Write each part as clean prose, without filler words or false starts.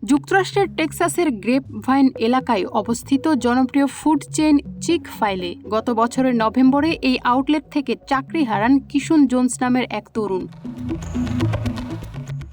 যুক্তরাষ্ট্রের টেক্সাসের গ্রেপভাইন এলাকায় অবস্থিত জনপ্রিয় ফুড চেইন চিক-ফাইলে গত বছরের নভেম্বরে এই আউটলেট থেকে চাকরি হারান কিশুন জোন্স নামের এক তরুণ।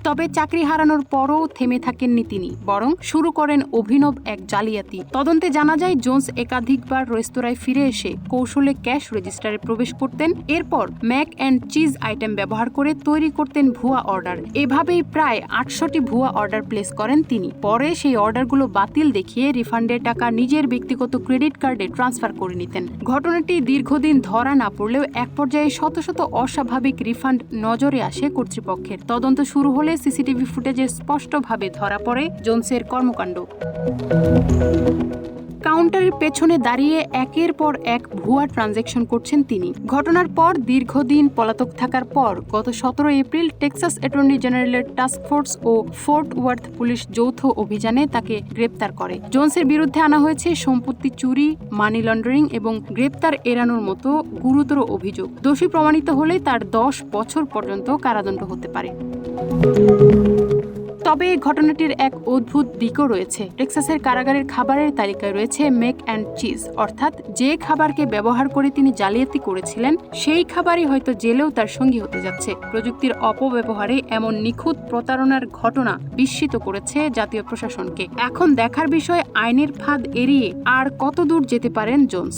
তবে চাকরি হারানোর পরও থেমে থাকেননি তিনি, বরং শুরু করেন অভিনব এক জালিয়াতি। তদন্তে জানা যায় জোন্স একাধিকবার রেস্তোরাঁয় ফিরে এসে কৌশলে ক্যাশ রেজিস্টারে প্রবেশ করতেন, এরপর ম্যাক অ্যান্ড চিজ আইটেম ব্যবহার করে তৈরি করতেন ভুয়া অর্ডার। এভাবেই প্রায় 800টি ভুয়া অর্ডার প্লেস করেন তিনি। পরে সেই অর্ডারগুলো বাতিল দেখিয়ে রিফান্ডের টাকা নিজের ব্যক্তিগত ক্রেডিট কার্ডে ট্রান্সফার করে নিতেন। ঘটনাটি দীর্ঘদিন ধরা না পড়লেও এক পর্যায়ে শত শত অস্বাভাবিক রিফান্ড নজরে আসে কর্তৃপক্ষের। তদন্ত শুরু হলে সিসিটিভি ফুটেজে স্পষ্টভাবে ধরা পড়ে জোন্সের কর্মকাণ্ড। কাউন্টারের পেছনে দাঁড়িয়ে একের পর এক ভুয়া ট্রানজ্যাকশন করছেন তিনি। ঘটনার পর দীর্ঘদিন পলাতক থাকার পর গত 17 এপ্রিল টেক্সাস অ্যাটর্নি জেনারেলের টাস্ক ফোর্স ও ফোর্ট ওয়ার্থ পুলিশ যৌথ অভিযানে তাকে গ্রেপ্তার করে। জোন্সের বিরুদ্ধে আনা হয়েছে সম্পত্তি চুরি, মানি লন্ডারিং এবং গ্রেপ্তার এড়ানোর মতো গুরুতর অভিযোগ। দোষী প্রমাণিত হলে তার 10 বছর পর্যন্ত কারাদণ্ড হতে পারে। তবে ঘটনাটির এক অদ্ভুত দিকও রয়েছে। টেক্সাসের কারাগারের খাবারের তালিকায় রয়েছে ম্যাক অ্যান্ড চিজ, অর্থাৎ যে খাবারকে ব্যবহার করে তিনি জালিয়াতি করেছিলেন সেই খাবারই হয়তো জেলেও তার সঙ্গী হতে যাচ্ছে। প্রযুক্তির অপব্যবহারে এমন নিখুঁত প্রতারণার ঘটনা বিস্মিত করেছে জাতীয় প্রশাসনকে। এখন দেখার বিষয় আইনের ফাঁদ এড়িয়ে আর কতদূর যেতে পারেন জোন্স।